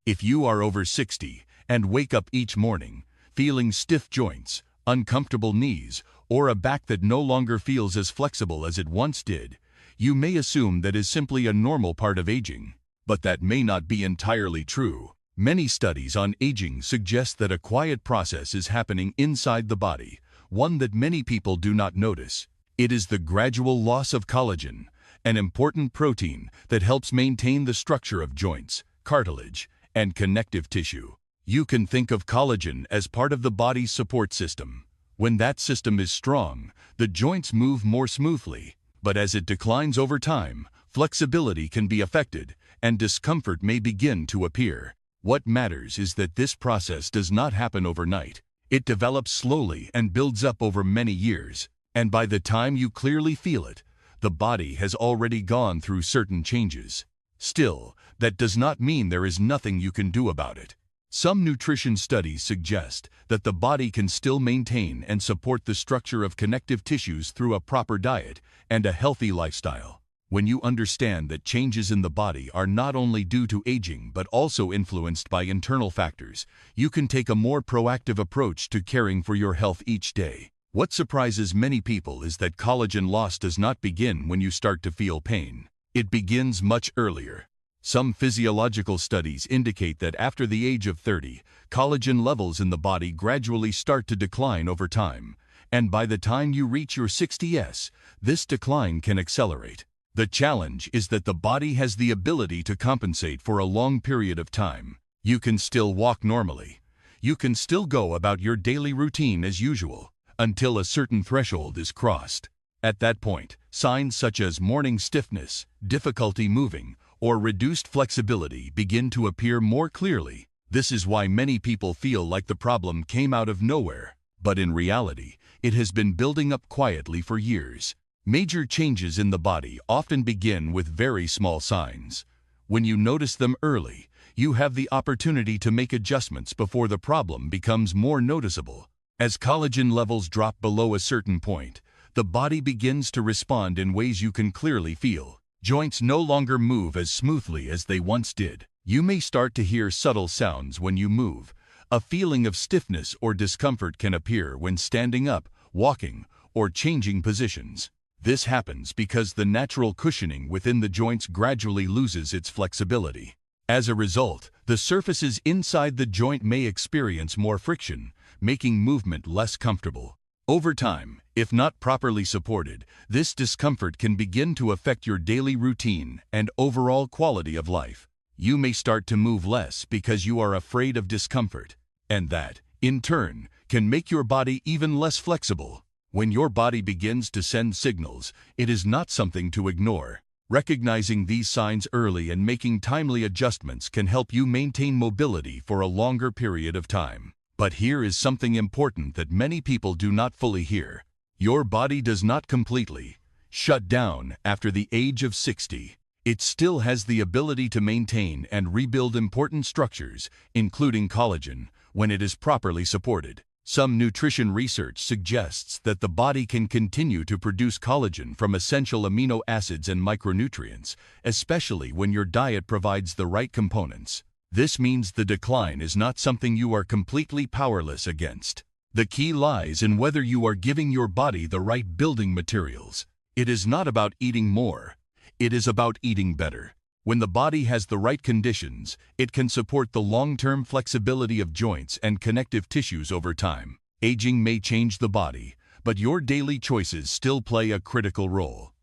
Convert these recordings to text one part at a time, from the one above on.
If you are over 60 and wake up each morning feeling stiff joints, uncomfortable knees, or a back that no longer feels as flexible as it once did, you may assume that is simply a normal part of aging. But that may not be entirely true. Many studies on aging suggest that a quiet process is happening inside the body, one that many people do not notice. It is the gradual loss of collagen, an important protein that helps maintain the structure of joints, cartilage, and connective tissue. You can think of collagen as part of the body's support system. When that system is strong, the joints move more smoothly, but as it declines over time, flexibility can be affected and discomfort may begin to appear. What matters is that this process does not happen overnight. It develops slowly and builds up over many years, and by the time you clearly feel it, the body has already gone through certain changes. Still, that does not mean there is nothing you can do about it. Some nutrition studies suggest that the body can still maintain and support the structure of connective tissues through a proper diet and a healthy lifestyle. When you understand that changes in the body are not only due to aging but also influenced by internal factors, you can take a more proactive approach to caring for your health each day. What surprises many people is that collagen loss does not begin when you start to feel pain. It begins much earlier. Some physiological studies indicate that after the age of 30, collagen levels in the body gradually start to decline over time, and by the time you reach your 60s, this decline can accelerate. The challenge is that the body has the ability to compensate for a long period of time. You can still walk normally. You can still go about your daily routine as usual, until a certain threshold is crossed. At that point, signs such as morning stiffness, difficulty moving, or reduced flexibility begin to appear more clearly. This is why many people feel like the problem came out of nowhere, but in reality, it has been building up quietly for years. Major changes in the body often begin with very small signs. When you notice them early, you have the opportunity to make adjustments before the problem becomes more noticeable. As collagen levels drop below a certain point, the body begins to respond in ways you can clearly feel. Joints no longer move as smoothly as they once did. You may start to hear subtle sounds when you move. A feeling of stiffness or discomfort can appear when standing up, walking, or changing positions. This happens because the natural cushioning within the joints gradually loses its flexibility. As a result, the surfaces inside the joint may experience more friction, making movement less comfortable. Over time, if not properly supported, this discomfort can begin to affect your daily routine and overall quality of life. You may start to move less because you are afraid of discomfort, and that, in turn, can make your body even less flexible. When your body begins to send signals, it is not something to ignore. Recognizing these signs early and making timely adjustments can help you maintain mobility for a longer period of time. But here is something important that many people do not fully hear. Your body does not completely shut down after the age of 60. It still has the ability to maintain and rebuild important structures, including collagen, when it is properly supported. Some nutrition research suggests that the body can continue to produce collagen from essential amino acids and micronutrients, especially when your diet provides the right components. This means the decline is not something you are completely powerless against. The key lies in whether you are giving your body the right building materials. It is not about eating more. It is about eating better. When the body has the right conditions, it can support the long-term flexibility of joints and connective tissues over time. Aging may change the body, but your daily choices still play a critical role.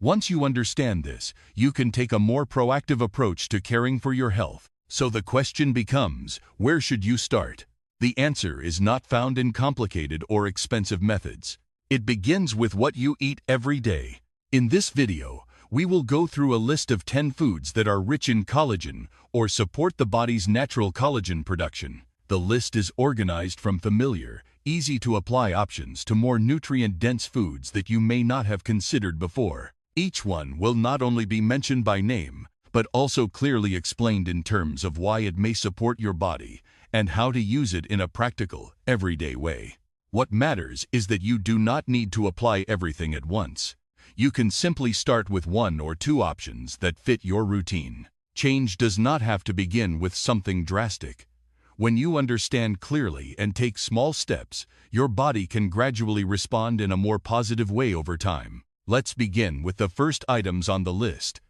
Once you understand this, you can take a more proactive approach to caring for your health. So the question becomes, where should you start? The answer is not found in complicated or expensive methods. It begins with what you eat every day. In this video, we will go through a list of 10 foods that are rich in collagen or support the body's natural collagen production. The list is organized from familiar, easy-to-apply options to more nutrient-dense foods that you may not have considered before. Each one will not only be mentioned by name, but also clearly explained in terms of why it may support your body and how to use it in a practical, everyday way. What matters is that you do not need to apply everything at once. You can simply start with one or two options that fit your routine. Change does not have to begin with something drastic. When you understand clearly and take small steps, your body can gradually respond in a more positive way over time. Let's begin with the first items on the list.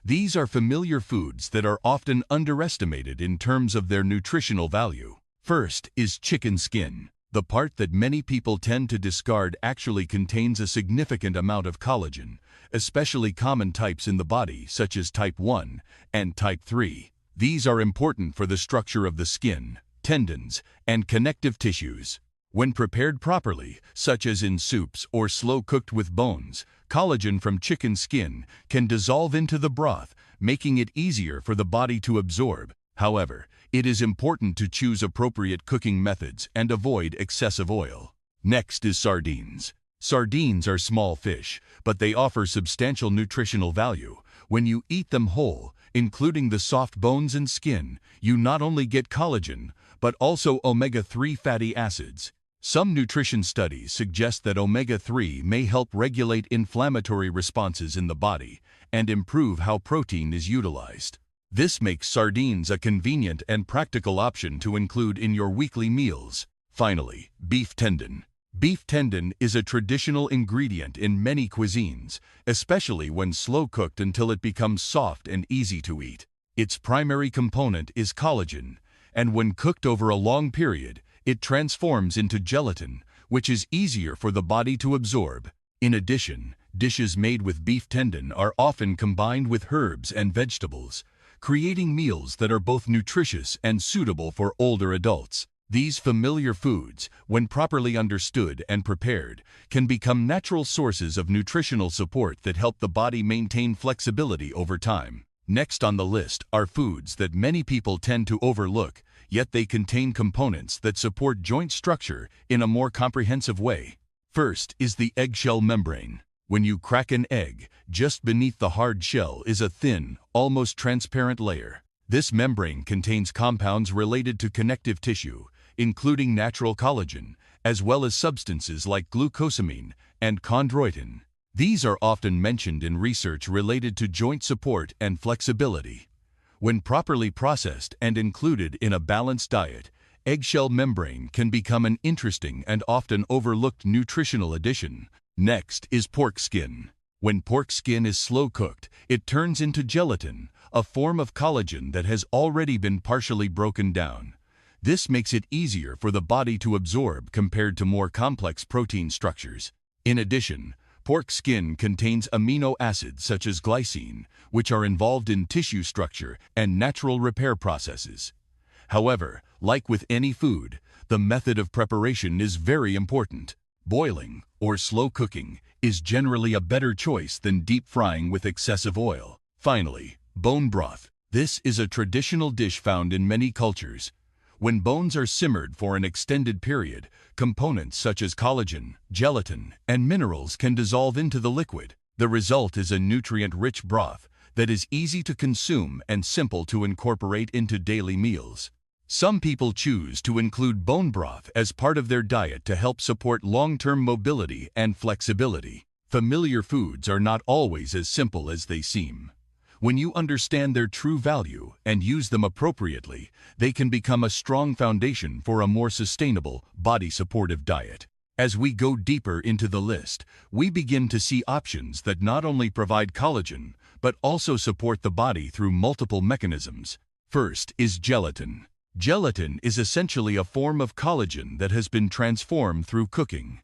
These are familiar foods that are often underestimated in terms of their nutritional value. First is chicken skin. The part that many people tend to discard actually contains a significant amount of collagen, especially common types in the body such as type 1 and type 3. These are important for the structure of the skin, tendons, and connective tissues. When prepared properly, such as in soups or slow-cooked with bones, collagen from chicken skin can dissolve into the broth, making it easier for the body to absorb. However, it is important to choose appropriate cooking methods and avoid excessive oil. Next is sardines. Sardines are small fish, but they offer substantial nutritional value. When you eat them whole, including the soft bones and skin, you not only get collagen, but also omega-3 fatty acids. Some nutrition studies suggest that omega-3 may help regulate inflammatory responses in the body and improve how protein is utilized. This makes sardines a convenient and practical option to include in your weekly meals. Finally, beef tendon. Beef tendon is a traditional ingredient in many cuisines, especially when slow-cooked until it becomes soft and easy to eat. Its primary component is collagen, and when cooked over a long period, it transforms into gelatin, which is easier for the body to absorb. In addition, dishes made with beef tendon are often combined with herbs and vegetables, creating meals that are both nutritious and suitable for older adults. These familiar foods, when properly understood and prepared, can become natural sources of nutritional support that help the body maintain flexibility over time. Next on the list are foods that many people tend to overlook, yet they contain components that support joint structure in a more comprehensive way. First is the eggshell membrane. When you crack an egg, just beneath the hard shell is a thin, almost transparent layer. This membrane contains compounds related to connective tissue, including natural collagen, as well as substances like glucosamine and chondroitin. These are often mentioned in research related to joint support and flexibility. When properly processed and included in a balanced diet, eggshell membrane can become an interesting and often overlooked nutritional addition. Next is pork skin. When pork skin is slow-cooked, it turns into gelatin, a form of collagen that has already been partially broken down. This makes it easier for the body to absorb compared to more complex protein structures. In addition, pork skin contains amino acids such as glycine, which are involved in tissue structure and natural repair processes. However, like with any food, the method of preparation is very important. Boiling, or slow cooking, is generally a better choice than deep frying with excessive oil. Finally, bone broth. This is a traditional dish found in many cultures. When bones are simmered for an extended period, components such as collagen, gelatin, and minerals can dissolve into the liquid. The result is a nutrient-rich broth that is easy to consume and simple to incorporate into daily meals. Some people choose to include bone broth as part of their diet to help support long-term mobility and flexibility. Familiar foods are not always as simple as they seem. When you understand their true value and use them appropriately, they can become a strong foundation for a more sustainable, body-supportive diet. As we go deeper into the list, we begin to see options that not only provide collagen, but also support the body through multiple mechanisms. First is gelatin. Gelatin is essentially a form of collagen that has been transformed through cooking.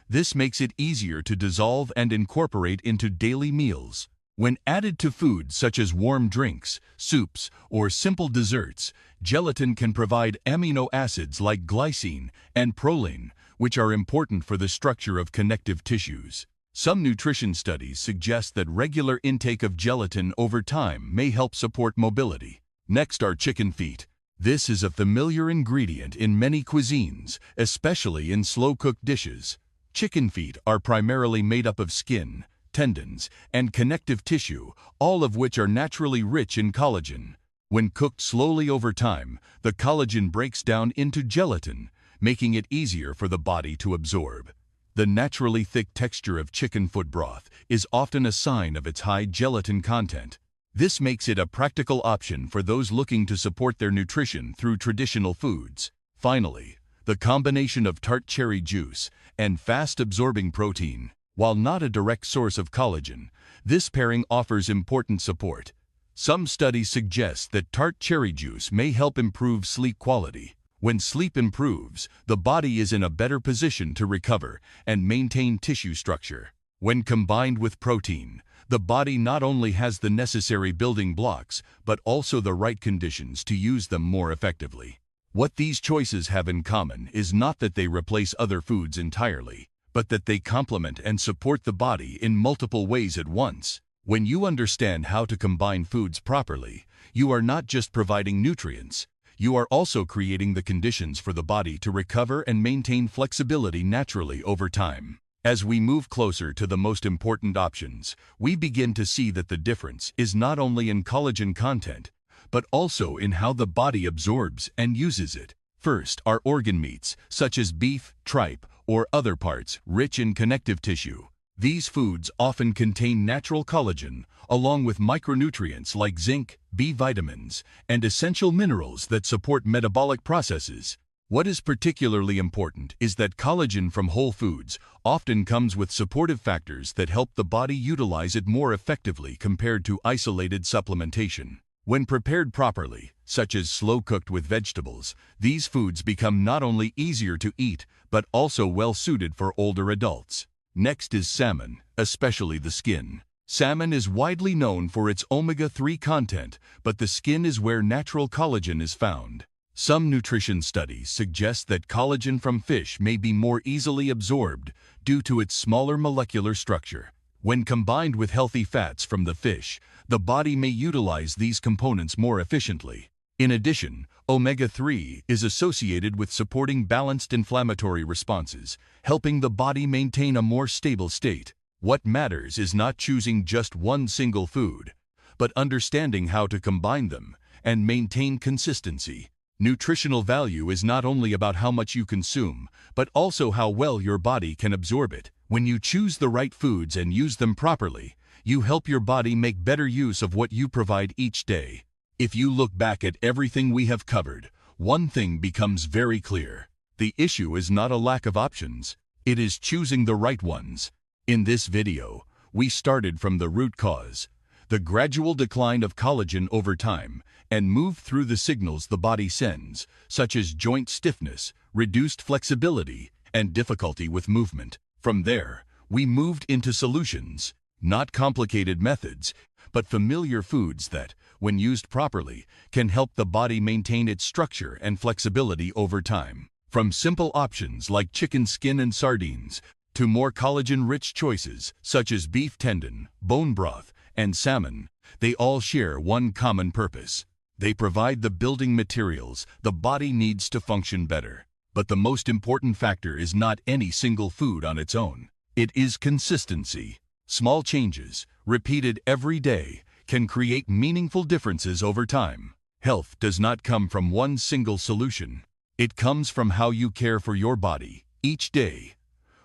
This makes it easier to dissolve and incorporate into daily meals. When added to foods such as warm drinks, soups, or simple desserts, gelatin can provide amino acids like glycine and proline, which are important for the structure of connective tissues. Some nutrition studies suggest that regular intake of gelatin over time may help support mobility. Next are chicken feet. This is a familiar ingredient in many cuisines, especially in slow-cooked dishes. Chicken feet are primarily made up of skin, tendons, and connective tissue, all of which are naturally rich in collagen. When cooked slowly over time, the collagen breaks down into gelatin, making it easier for the body to absorb. The naturally thick texture of chicken foot broth is often a sign of its high gelatin content. This makes it a practical option for those looking to support their nutrition through traditional foods. Finally, the combination of tart cherry juice and fast-absorbing protein. While not a direct source of collagen, this pairing offers important support. Some studies suggest that tart cherry juice may help improve sleep quality. When sleep improves, the body is in a better position to recover and maintain tissue structure. When combined with protein, the body not only has the necessary building blocks, but also the right conditions to use them more effectively. What these choices have in common is not that they replace other foods entirely, but that they complement and support the body in multiple ways at once. When you understand how to combine foods properly, you are not just providing nutrients, you are also creating the conditions for the body to recover and maintain flexibility naturally over time. As we move closer to the most important options, we begin to see that the difference is not only in collagen content, but also in how the body absorbs and uses it. First are organ meats, such as beef, tripe, or other parts rich in connective tissue. These foods often contain natural collagen, along with micronutrients like zinc, B vitamins, and essential minerals that support metabolic processes. What is particularly important is that collagen from whole foods often comes with supportive factors that help the body utilize it more effectively compared to isolated supplementation. When prepared properly, such as slow-cooked with vegetables, these foods become not only easier to eat, but also well-suited for older adults. Next is salmon, especially the skin. Salmon is widely known for its omega-3 content, but the skin is where natural collagen is found. Some nutrition studies suggest that collagen from fish may be more easily absorbed due to its smaller molecular structure. When combined with healthy fats from the fish, the body may utilize these components more efficiently. In addition, omega-3 is associated with supporting balanced inflammatory responses, helping the body maintain a more stable state. What matters is not choosing just one single food, but understanding how to combine them and maintain consistency. Nutritional value is not only about how much you consume, but also how well your body can absorb it. When you choose the right foods and use them properly, you help your body make better use of what you provide each day. If you look back at everything we have covered, one thing becomes very clear. The issue is not a lack of options, it is choosing the right ones. In this video, we started from the root cause, the gradual decline of collagen over time, and moved through the signals the body sends, such as joint stiffness, reduced flexibility, and difficulty with movement. From there, we moved into solutions, not complicated methods, but familiar foods that, when used properly, can help the body maintain its structure and flexibility over time. From simple options like chicken skin and sardines, to more collagen-rich choices such as beef tendon, bone broth, and salmon, they all share one common purpose. They provide the building materials the body needs to function better. But the most important factor is not any single food on its own. It is consistency. Small changes, repeated every day, can create meaningful differences over time. Health does not come from one single solution. It comes from how you care for your body each day.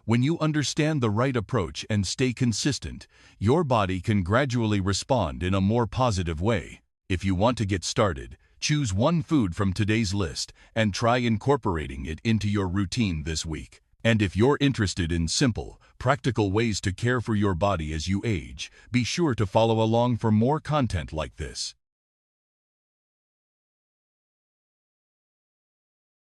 When you understand the right approach and stay consistent, your body can gradually respond in a more positive way. If you want to get started, choose one food from today's list and try incorporating it into your routine this week. And if you're interested in simple, practical ways to care for your body as you age, be sure to follow along for more content like this.